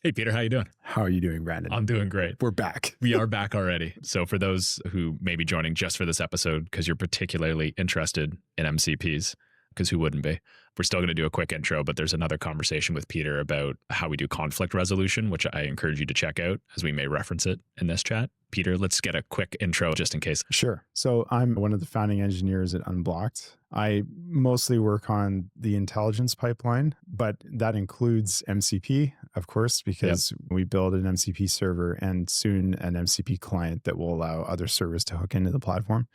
Hey, Peter, how you doing? How are you doing, Brandon? I'm doing great. We're back. We are back already. So for those who may be joining just for this episode, because you're particularly interested in MCPs, because who wouldn't be? We're still going to do a quick intro, but there's another conversation with Peter about how we do conflict resolution, which I encourage you to check out as we may reference it in this chat. Peter, let's get a quick intro just in case. Sure. So I'm one of the founding engineers at Unblocked. I mostly work on the intelligence pipeline, but that includes MCP, of course, because we build an MCP server and soon an MCP client that will allow other servers to hook into the platform.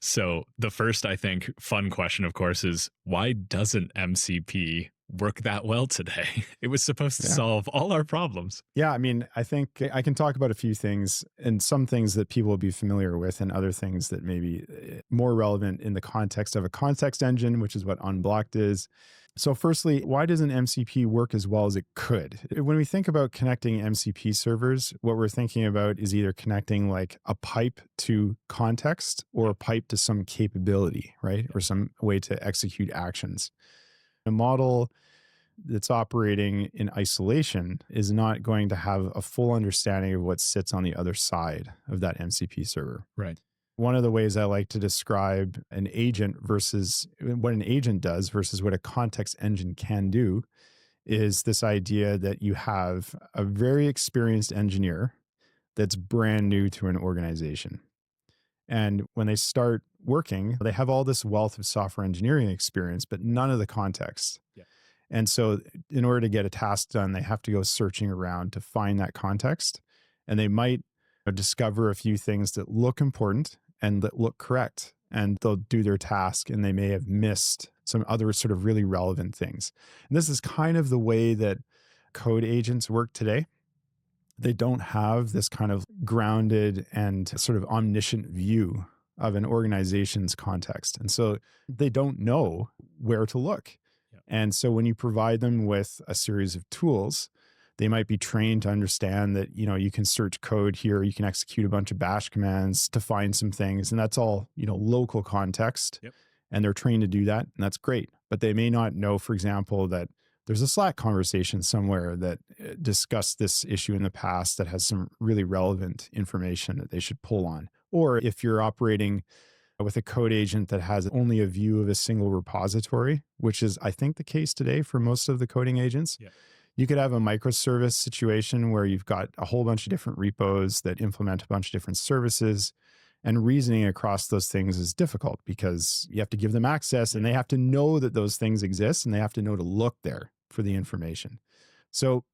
So the first, I think, fun question, of course, is why doesn't MCP work that well today? It was supposed to solve all our problems. Yeah, I mean, I think I can talk about a few things and some things that people will be familiar with and other things that may be more relevant in the context of a context engine, which is what Unblocked is. So firstly, why doesn't MCP work as well as it could? When we think about connecting MCP servers, what we're thinking about is either connecting like a pipe to context or a pipe to some capability, right? Or some way to execute actions. A model that's operating in isolation is not going to have a full understanding of what sits on the other side of that MCP server. Right. One of the ways I like to describe an agent versus what an agent does versus what a context engine can do is this idea that you have a very experienced engineer that's brand new to an organization. And when they start working, they have all this wealth of software engineering experience, but none of the context. Yeah. And so in order to get a task done, they have to go searching around to find that context. And they might discover a few things that look important and that look correct. And they'll do their task and they may have missed some other sort of really relevant things. And this is kind of the way that code agents work today. They don't have this kind of grounded and sort of omniscient view of an organization's context. And so they don't know where to look. Yeah. And so when you provide them with a series of tools, they might be trained to understand that, you know, you can search code here, you can execute a bunch of bash commands to find some things. And that's all, you know, local context. Yep. And they're trained to do that. And that's great. But they may not know, for example, that there's a Slack conversation somewhere that discussed this issue in the past that has some really relevant information that they should pull on. Or if you're operating with a code agent that has only a view of a single repository, which is, I think, the case today for most of the coding agents. Yeah. You could have a microservice situation where you've got a whole bunch of different repos that implement a bunch of different services, and reasoning across those things is difficult because you have to give them access and they have to know that those things exist and they have to know to look there for the information. So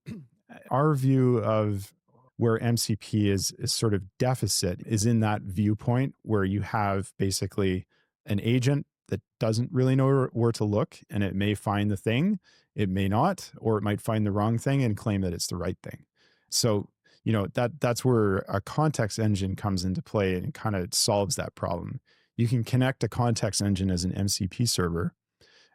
our view of where MCP is sort of deficit is in that viewpoint where you have basically an agent that doesn't really know where to look, and it may find the thing, it may not, or it might find the wrong thing and claim that it's the right thing. So, you know, that's where a context engine comes into play and kind of solves that problem. You can connect a context engine as an MCP server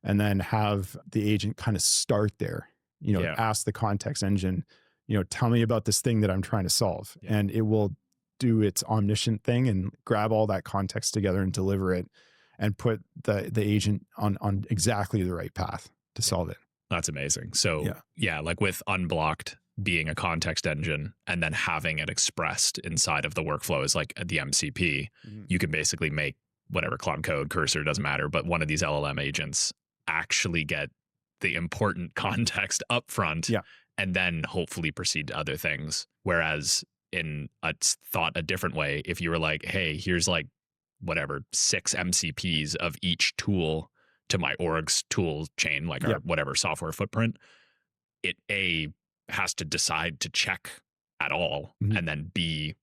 and then have the agent kind of start there, you know, ask the context engine, you know, tell me about this thing that I'm trying to solve. Yeah. And it will do its omniscient thing and grab all that context together and deliver it and put the agent on exactly the right path to solve it. That's amazing. So yeah, like with Unblocked being a context engine and then having it expressed inside of the workflow is like the MCP, you can basically make whatever Claude Code, Cursor, doesn't matter, but one of these LLM agents actually get the important context up front and then hopefully proceed to other things. Whereas in a thought a different way, if you were like, hey, here's like whatever 6 MCPs of each tool to my org's tool chain, like our whatever software footprint, it has to decide to check at all, and then B,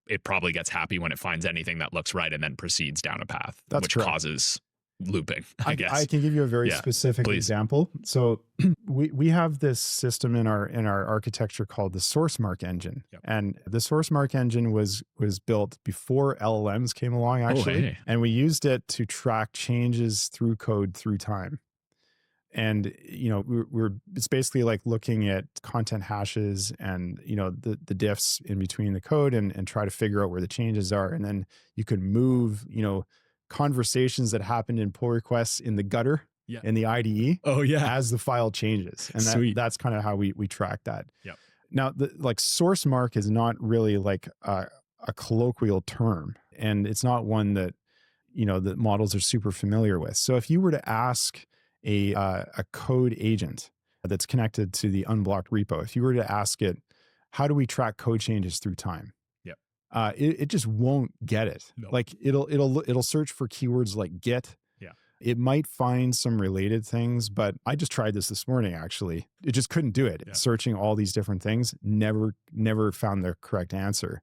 it probably gets happy when it finds anything that looks right and then proceeds down a path, which causes looping, I guess. I can give you a very specific example. So we have this system in our architecture called the source mark engine. Yep. And the source mark engine was built before LLMs came along, actually. And we used it to track changes through code through time. And, you know, it's basically like looking at content hashes and, you know, the diffs in between the code and try to figure out where the changes are. And then you could move, you know, conversations that happened in pull requests in the gutter in the IDE Oh yeah. as the file changes. And that's kind of how we track that. Yep. Now, like source mark is not really like a colloquial term, and it's not one that, that models are super familiar with. So if you were to ask a code agent that's connected to the Unblocked repo, if you were to ask it, how do we track code changes through time? Yep. It just won't get it. No. Like it'll search for keywords like Git. Yeah. It might find some related things, but I just tried this morning, actually. It just couldn't do it. Yeah. Searching all these different things, never found the correct answer.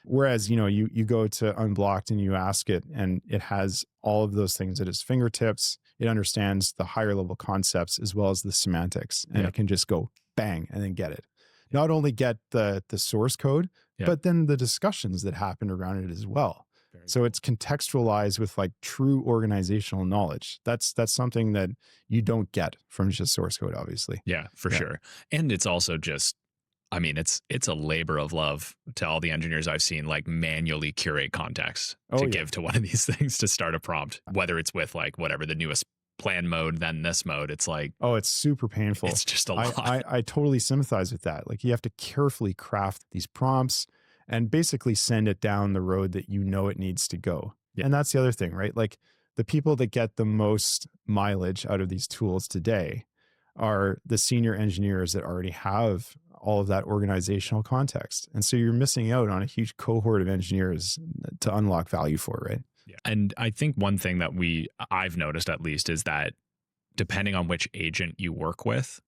Whereas, you go to Unblocked and you ask it, and it has all of those things at its fingertips. It understands the higher level concepts as well as the semantics, and it can just go bang and then get it. Not only get the source code, but then the discussions that happen around it as well. So it's contextualized with like true organizational knowledge. That's something that you don't get from just source code, obviously. Yeah, for sure. And it's also just, I mean, it's a labor of love to all the engineers I've seen, like manually curate context to give to one of these things to start a prompt, whether it's with like whatever the newest plan mode, then this mode. It's like, oh, it's super painful. It's just a lot. I totally sympathize with that. Like you have to carefully craft these prompts and basically send it down the road that it needs to go. Yeah. And that's the other thing, right? Like the people that get the most mileage out of these tools today are the senior engineers that already have all of that organizational context. And so you're missing out on a huge cohort of engineers to unlock value for, right? Yeah. And I think one thing that I've noticed at least is that depending on which agent you work with,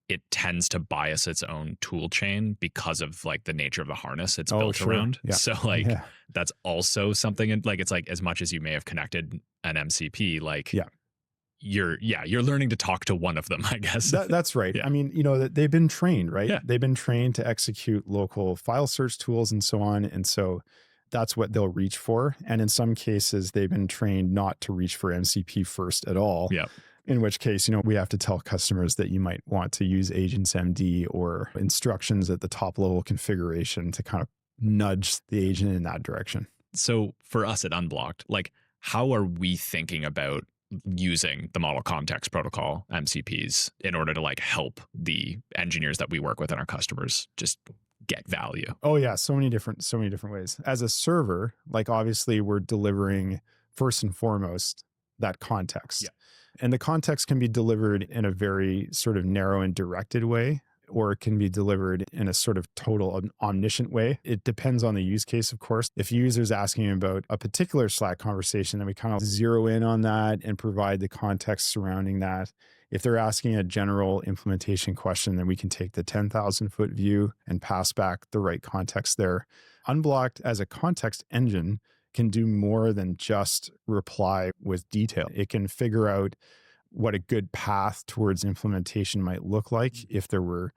it tends to bias its own tool chain because of like the nature of the harness it's built around. Yeah. So like that's also something, like it's like as much as you may have connected an MCP, like you're learning to talk to one of them, I guess. That's right. Yeah. I mean, they've been trained, right? Yeah. They've been trained to execute local file search tools and so on. And so that's what they'll reach for. And in some cases, they've been trained not to reach for MCP first at all. Yeah. In which case, we have to tell customers that you might want to use agents MD or instructions at the top level configuration to kind of nudge the agent in that direction. So for us at Unblocked, like how are we thinking about using the model context protocol MCPs in order to like help the engineers that we work with and our customers just get value? Oh yeah, so many different ways. As a server, like obviously we're delivering first and foremost that context. Yeah. And the context can be delivered in a very sort of narrow and directed way, or it can be delivered in a sort of total omniscient way. It depends on the use case, of course. If a user's asking about a particular Slack conversation, then we kind of zero in on that and provide the context surrounding that. If they're asking a general implementation question, then we can take the 10,000-foot view and pass back the right context there. Unblocked as a context engine can do more than just reply with detail. It can figure out what a good path towards implementation might look like if there were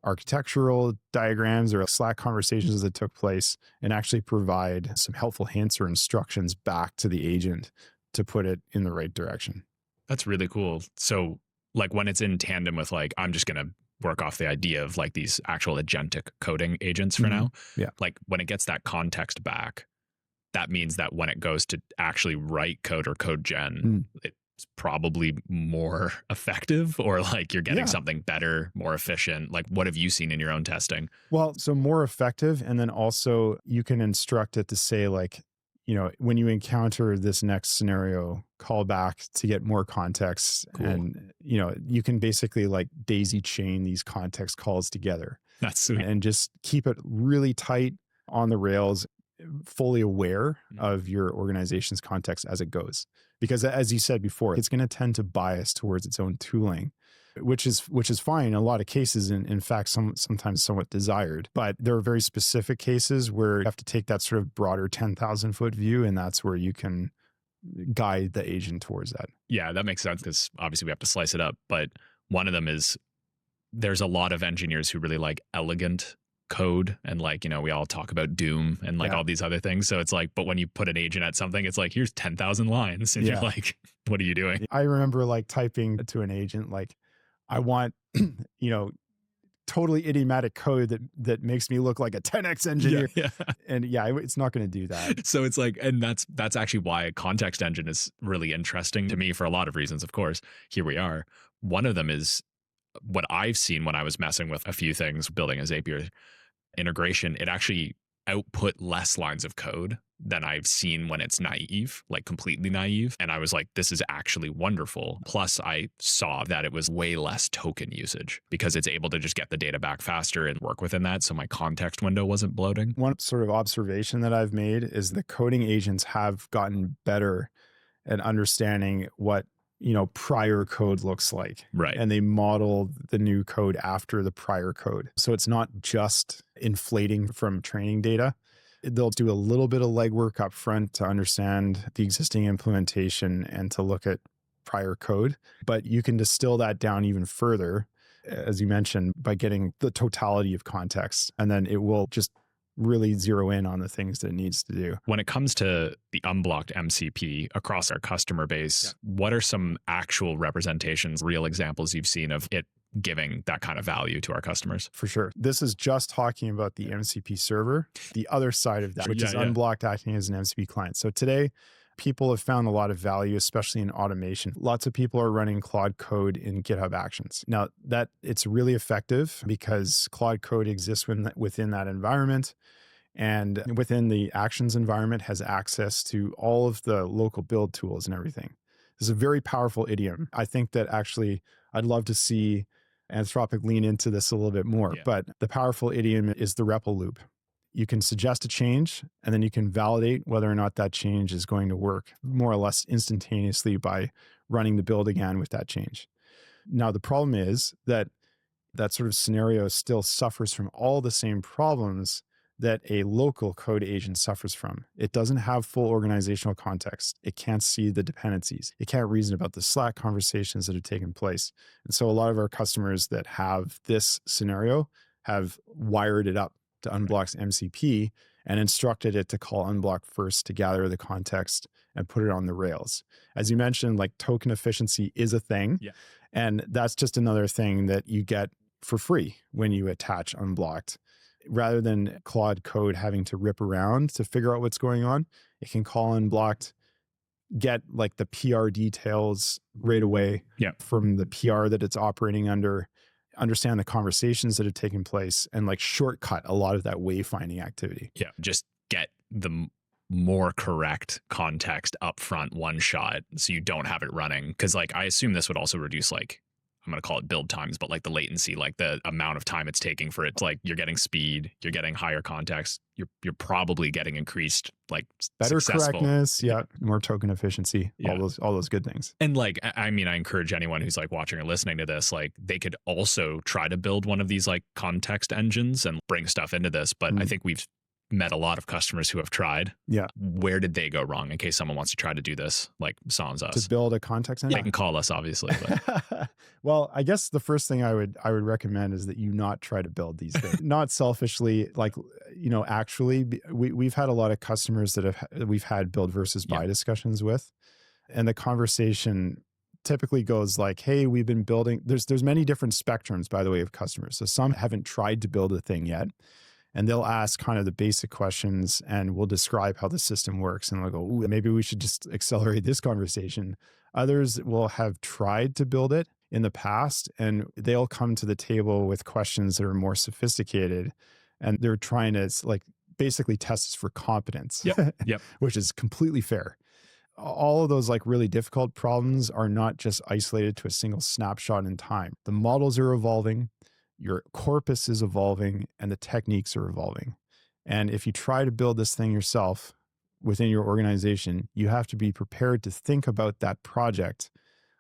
architectural diagrams or Slack conversations that took place, and actually provide some helpful hints or instructions back to the agent to put it in the right direction. That's really cool. So like when it's in tandem with like, I'm just going to work off the idea of like these actual agentic coding agents for now. Yeah. Like when it gets that context back, that means that when it goes to actually write code or code gen, it's probably more effective, or like you're getting something better, more efficient. Like what have you seen in your own testing? Well, so more effective. And then also you can instruct it to say like, when you encounter this next scenario, call back to get more context. Cool. And, you can basically like daisy chain these context calls together. That's sweet. And just keep it really tight on the rails, fully aware of your organization's context as it goes. Because as you said before, it's going to tend to bias towards its own tooling, which is fine in a lot of cases. And in fact, sometimes somewhat desired. But there are very specific cases where you have to take that sort of broader 10,000-foot view. And that's where you can guide the agent towards that. Yeah, that makes sense because obviously we have to slice it up. But one of them is there's a lot of engineers who really like elegant code, and like, we all talk about Doom and like all these other things. So it's like, but when you put an agent at something, it's like, here's 10,000 lines. And you're like, what are you doing? I remember like typing to an agent, like, I want, totally idiomatic code that makes me look like a 10x engineer. Yeah. And it's not going to do that. So it's like, and that's actually why a context engine is really interesting to me for a lot of reasons, of course. Here we are. One of them is what I've seen when I was messing with a few things, building a Zapier integration, it actually output less lines of code than I've seen when it's naive, like completely naive. And I was like, this is actually wonderful. Plus, I saw that it was way less token usage because it's able to just get the data back faster and work within that. So my context window wasn't bloating. One sort of observation that I've made is the coding agents have gotten better at understanding what prior code looks like. Right. And they model the new code after the prior code. So it's not just inflating from training data. They'll do a little bit of legwork up front to understand the existing implementation and to look at prior code. But you can distill that down even further, as you mentioned, by getting the totality of context. And then it will just really zero in on the things that it needs to do. When it comes to the unblocked MCP across our customer base, what are some actual representations, real examples you've seen of it giving that kind of value to our customers? For sure. This is just talking about the MCP server, the other side of that, which is unblocked acting as an MCP client. So today, people have found a lot of value, especially in automation. Lots of people are running Claude Code in GitHub Actions. Now, that it's really effective because Claude Code exists within that environment, and within the Actions environment has access to all of the local build tools and everything. This is a very powerful idiom. I think that actually I'd love to see Anthropic lean into this a little bit more, but the powerful idiom is the REPL loop. You can suggest a change, and then you can validate whether or not that change is going to work more or less instantaneously by running the build again with that change. Now, the problem is that sort of scenario still suffers from all the same problems that a local code agent suffers from. It doesn't have full organizational context. It can't see the dependencies. It can't reason about the Slack conversations that have taken place. And so a lot of our customers that have this scenario have wired it up to Unblock's MCP and instructed it to call Unblock first to gather the context and put it on the rails. As you mentioned, like token efficiency is a thing. Yeah. And that's just another thing that you get for free when you attach Unblocked. Rather than Claude Code having to rip around to figure out what's going on, it can call Unblocked, get like the PR details right away from the PR that it's operating under, understand the conversations that have taken place, and like shortcut a lot of that wayfinding activity. Yeah, just get the more correct context up front, one shot, so you don't have it running. Because like I assume this would also reduce like, I'm going to call it build times, but like the latency, like the amount of time it's taking for it. Like you're getting speed, you're getting higher context, you're probably getting increased like better correctness, more token efficiency, all those good things. And like, I mean, I encourage anyone who's like watching or listening to this, like they could also try to build one of these like context engines and bring stuff into this. But I think we've met a lot of customers who have tried. Yeah. Where did they go wrong in case someone wants to try to do this, like sans us? To build a context engine? They can call us, obviously. But. Well, I guess the first thing I would recommend is that you not try to build these things. Not selfishly, like, actually, we've had a lot of customers that we've had build versus buy discussions with. And the conversation typically goes like, hey, we've been building, there's many different spectrums, by the way, of customers. So some haven't tried to build a thing yet. And they'll ask kind of the basic questions and we'll describe how the system works. And they'll go, ooh, maybe we should just accelerate this conversation. Others will have tried to build it in the past and they'll come to the table with questions that are more sophisticated. And they're trying to like basically test us for competence, which is completely fair. All of those like really difficult problems are not just isolated to a single snapshot in time. The models are evolving. Your corpus is evolving and the techniques are evolving. And if you try to build this thing yourself within your organization, you have to be prepared to think about that project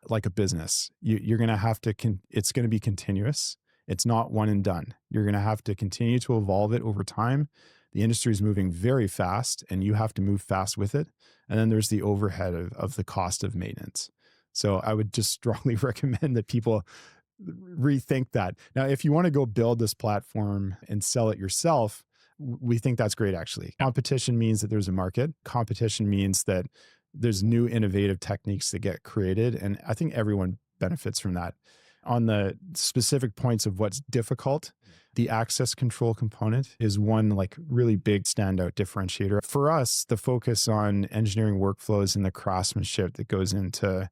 like a business. You're going to have to, it's going to be continuous. It's not one and done. You're going to have to continue to evolve it over time. The industry is moving very fast and you have to move fast with it. And then there's the overhead of the cost of maintenance. So I would just strongly recommend that people rethink that. Now, if you want to go build this platform and sell it yourself, we think that's great, actually. Competition means that there's a market. Competition means that there's new innovative techniques that get created. And I think everyone benefits from that. On the specific points of what's difficult, the access control component is one like really big standout differentiator. For us, the focus on engineering workflows and the craftsmanship that goes into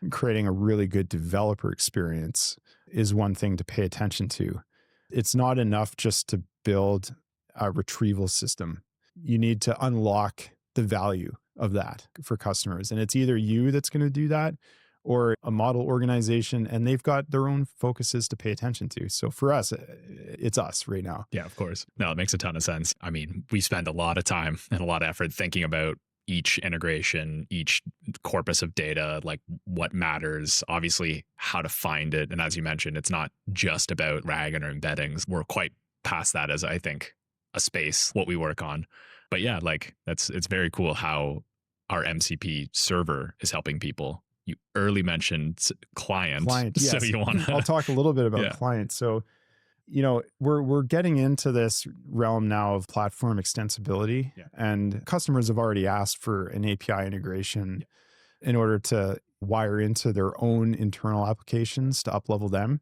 creating a really good developer experience is one thing to pay attention to. It's not enough just to build a retrieval system. You need to unlock the value of that for customers. And it's either you that's going to do that or a model organization, and they've got their own focuses to pay attention to. So for us, it's us right now. Yeah, of course. No, it makes a ton of sense. I mean, we spend a lot of time and a lot of effort thinking about each integration, each corpus of data, like what matters, obviously how to find it. And as you mentioned, it's not just about RAG or embeddings. We're quite past that as I think a space, what we work on. But yeah, like it's very cool how our MCP server is helping people. You early mentioned client, yes. So you want to... I'll talk a little bit about client. So, you know, we're getting into this realm now of platform extensibility, and customers have already asked for an API integration in order to wire into their own internal applications to up-level them.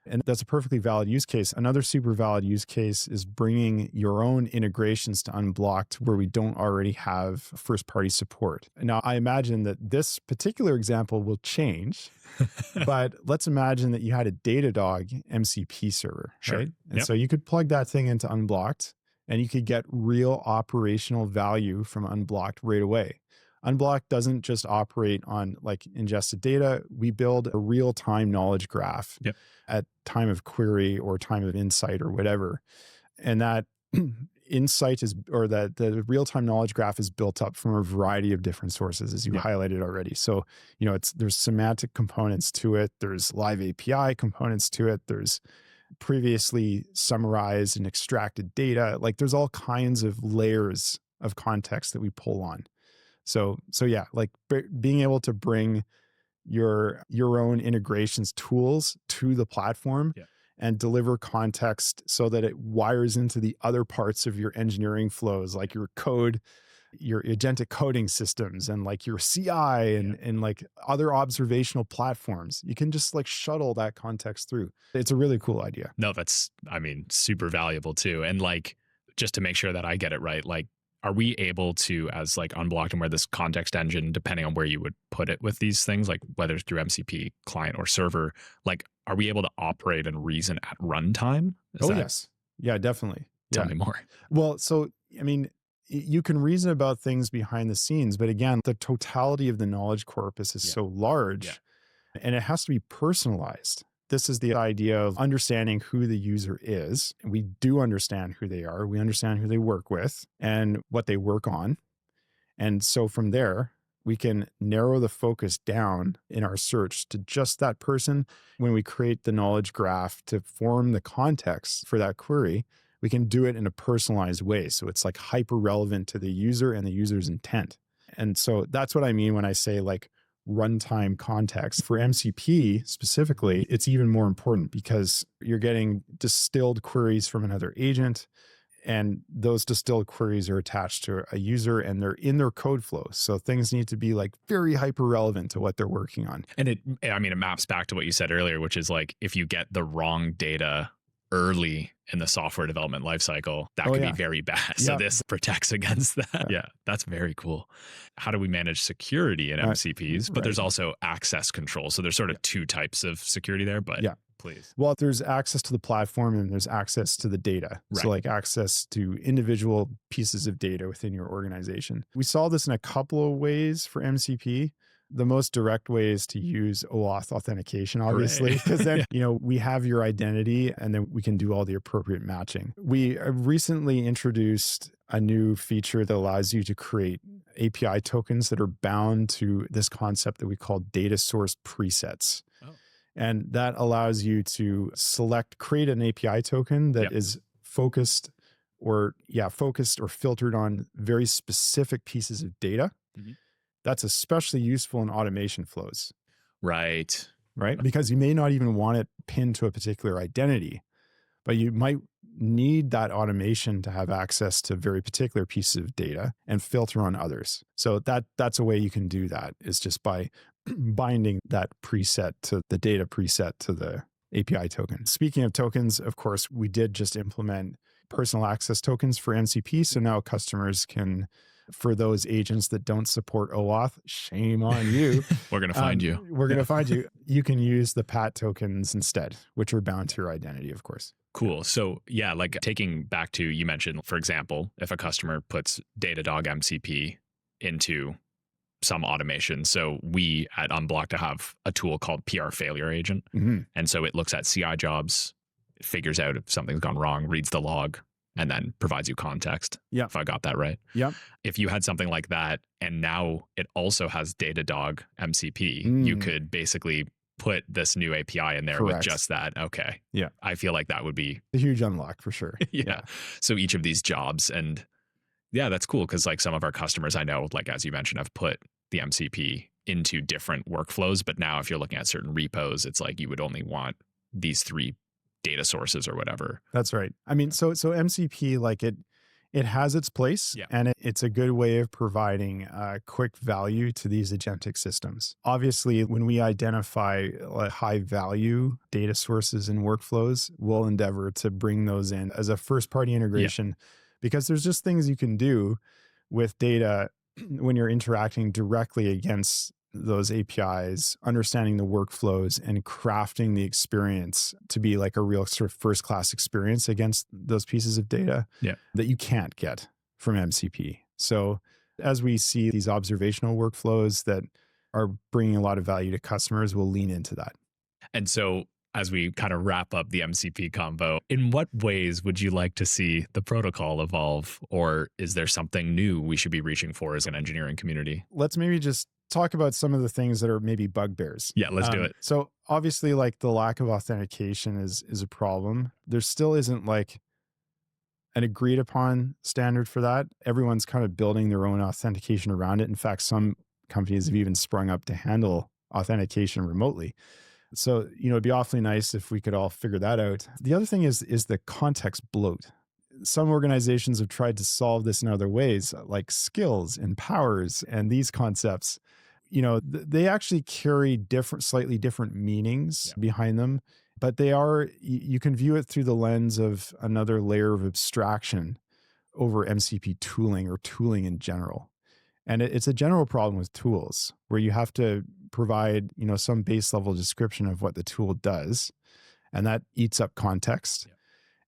And that's a perfectly valid use case. Another super valid use case is bringing your own integrations to Unblocked where we don't already have first-party support. Now, I imagine that this particular example will change, but let's imagine that you had a Datadog MCP server, right? And so you could plug that thing into Unblocked and you could get real operational value from Unblocked right away. Unblocked doesn't just operate on like ingested data. We build a real-time knowledge graph at time of query or time of insight or whatever. And that insight is, or that the real-time knowledge graph is built up from a variety of different sources, as you highlighted already. So, you know, there's semantic components to it. There's live API components to it. There's previously summarized and extracted data. Like there's all kinds of layers of context that we pull on. So yeah, like being able to bring your own integrations tools to the platform and deliver context so that it wires into the other parts of your engineering flows, like your code, your agentic coding systems, and like your CI and like other observational platforms. You can just like shuttle that context through. It's a really cool idea. No, that's, I mean, super valuable too. And like, just to make sure that I get it right, like, are we able to, as like Unblocked and where this context engine, depending on where you would put it with these things, like whether it's through MCP, client, or server, like, are we able to operate and reason at runtime? Yes. Yeah, definitely. Tell me more. Well, so, I mean, you can reason about things behind the scenes, but again, the totality of the knowledge corpus is so large and it has to be personalized. This is the idea of understanding who the user is. We do understand who they are. We understand who they work with and what they work on. And so from there, we can narrow the focus down in our search to just that person. When we create the knowledge graph to form the context for that query, we can do it in a personalized way. So it's like hyper relevant to the user and the user's intent. And so that's what I mean when I say like runtime context. For MCP specifically, it's even more important because you're getting distilled queries from another agent, and those distilled queries are attached to a user and they're in their code flow. So things need to be like very hyper relevant to what they're working on. And it maps back to what you said earlier, which is like, if you get the wrong data early in the software development lifecycle, that could be very bad. So this protects against that. Yeah, that's very cool. How do we manage security in MCPs? But there's also access control. So there's sort of two types of security there, but please. Well, there's access to the platform and there's access to the data. So like access to individual pieces of data within your organization. We saw this in a couple of ways for MCP. The most direct way is to use OAuth authentication, obviously, because then, you know, we have your identity and then we can do all the appropriate matching. We recently introduced a new feature that allows you to create API tokens that are bound to this concept that we call data source presets. And that allows you to create an API token that is focused or filtered on very specific pieces of data. That's especially useful in automation flows. Right. Because you may not even want it pinned to a particular identity, but you might need that automation to have access to very particular pieces of data and filter on others. So that's a way you can do that, is just by binding that preset to the data preset to the API token. Speaking of tokens, of course, we did just implement personal access tokens for MCP. So now customers can, for those agents that don't support OAuth, shame on you. We're going to find you. We're going to find you. You can use the PAT tokens instead, which are bound to your identity, of course. Cool. So yeah, like taking back to, you mentioned, for example, if a customer puts Datadog MCP into some automation. So we at Unblocked have a tool called PR failure agent. And so it looks at CI jobs, it figures out if something's gone wrong, reads the log, and then provides you context. Yeah. If I got that right. Yeah. If you had something like that, and now it also has Datadog MCP, you could basically put this new API in there with just that. Okay. Yeah. I feel like that would be a huge unlock for sure. Yeah. So each of these jobs, and yeah, that's cool. Cause like some of our customers I know, like as you mentioned, have put the MCP into different workflows. But now if you're looking at certain repos, it's like you would only want these 3 data sources or whatever. That's right. I mean, so MCP, like it has its place, and it's a good way of providing quick value to these agentic systems. Obviously, when we identify high value data sources and workflows, we'll endeavor to bring those in as a first party integration, because there's just things you can do with data when you're interacting directly against those APIs, understanding the workflows and crafting the experience to be like a real sort of first-class experience against those pieces of data that you can't get from MCP. So as we see these observational workflows that are bringing a lot of value to customers, we'll lean into that. And so as we kind of wrap up the MCP combo, in what ways would you like to see the protocol evolve? Or is there something new we should be reaching for as an engineering community? Let's maybe just talk about some of the things that are maybe bugbears. Yeah, let's do it. So obviously, like the lack of authentication is a problem. There still isn't like an agreed upon standard for that. Everyone's kind of building their own authentication around it. In fact, some companies have even sprung up to handle authentication remotely. So, it'd be awfully nice if we could all figure that out. The other thing is the context bloat. Some organizations have tried to solve this in other ways, like skills and powers and these concepts. They actually carry slightly different meanings behind them, but you can view it through the lens of another layer of abstraction over MCP tooling or tooling in general. And it's a general problem with tools where you have to provide, some base level description of what the tool does, and that eats up context.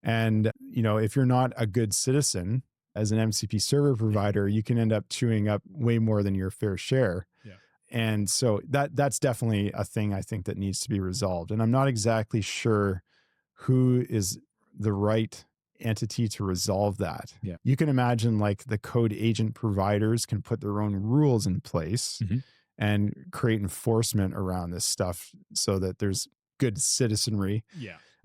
And, if you're not a good citizen as an MCP server provider, you can end up chewing up way more than your fair share. And so that's definitely a thing I think that needs to be resolved. And I'm not exactly sure who is the right entity to resolve that. You can imagine like the code agent providers can put their own rules in place and create enforcement around this stuff so that there's good citizenry.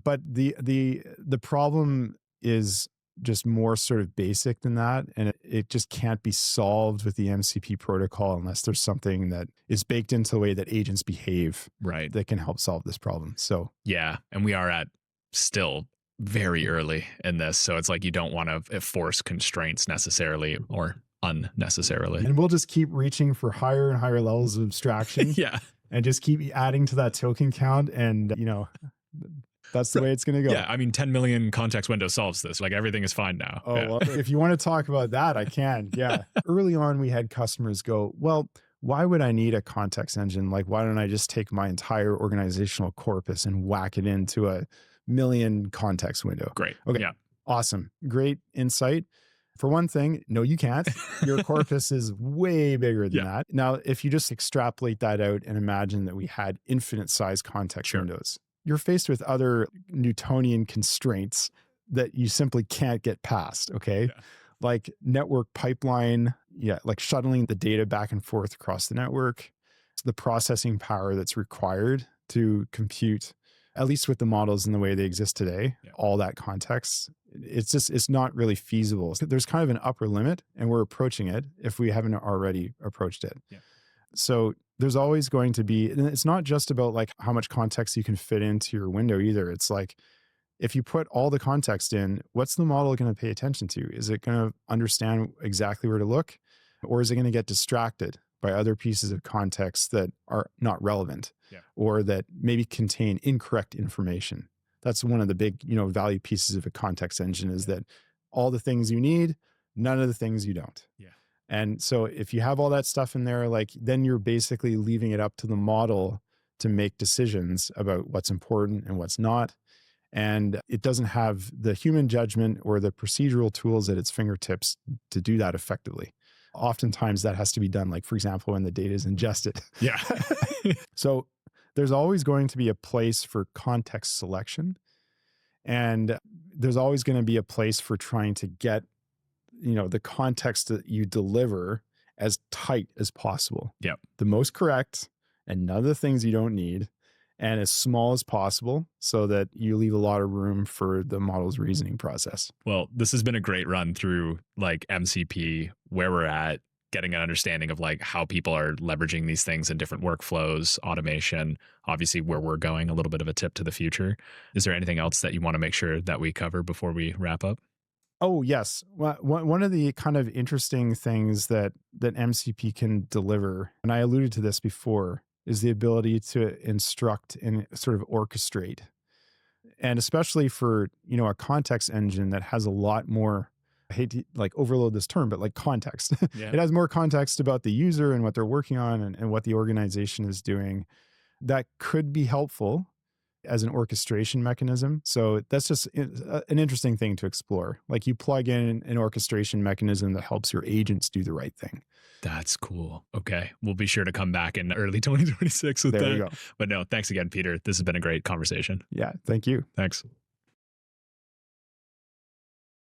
But the problem is just more sort of basic than that. And it just can't be solved with the MCP protocol unless there's something that is baked into the way that agents behave that can help solve this problem. So yeah. And we are at still very early in this. So it's like you don't want to force constraints necessarily or unnecessarily. And we'll just keep reaching for higher and higher levels of abstraction. And just keep adding to that token count. And, that's the way it's going to go. Yeah. I mean, 10 million context windows solves this. Like everything is fine now. Well, if you want to talk about that, I can. Yeah. Early on, we had customers go, well, why would I need a context engine? Like, why don't I just take my entire organizational corpus and whack it into a million context window? Great. Okay. Yeah. Awesome. Great insight. For one thing, no, you can't. Your corpus is way bigger than that. Now, if you just extrapolate that out and imagine that we had infinite size context windows, you're faced with other Newtonian constraints that you simply can't get past, okay? Like network pipeline, like shuttling the data back and forth across the network, the processing power that's required to compute, at least with the models in the way they exist today, all that context. It's not really feasible. So there's kind of an upper limit, and we're approaching it if we haven't already approached it. So there's always going to be, and it's not just about like how much context you can fit into your window either. It's like, if you put all the context in, what's the model going to pay attention to? Is it going to understand exactly where to look, or is it going to get distracted by other pieces of context that are not relevant or that maybe contain incorrect information. That's one of the big, value pieces of a context engine is that all the things you need, none of the things you don't. Yeah. And so if you have all that stuff in there, like then you're basically leaving it up to the model to make decisions about what's important and what's not. And it doesn't have the human judgment or the procedural tools at its fingertips to do that effectively. Oftentimes that has to be done, like, for example, when the data is ingested. Yeah. So there's always going to be a place for context selection. And there's always going to be a place for trying to get, the context that you deliver as tight as possible. Yep. The most correct and none of the things you don't need, and as small as possible so that you leave a lot of room for the model's reasoning process. Well, this has been a great run through like MCP, where we're at, getting an understanding of like how people are leveraging these things in different workflows, automation, obviously where we're going, a little bit of a tip to the future. Is there anything else that you want to make sure that we cover before we wrap up? Oh, yes. One of the kind of interesting things that MCP can deliver, and I alluded to this before, is the ability to instruct and sort of orchestrate. And especially for, a context engine that has a lot more, I hate to like overload this term, but like context. Yeah. It has more context about the user and what they're working on and what the organization is doing. That could be helpful as an orchestration mechanism. So that's just an interesting thing to explore. Like you plug in an orchestration mechanism that helps your agents do the right thing. That's cool. Okay. We'll be sure to come back in early 2026 with there that. You go. But no, thanks again, Peter. This has been a great conversation. Yeah. Thank you. Thanks.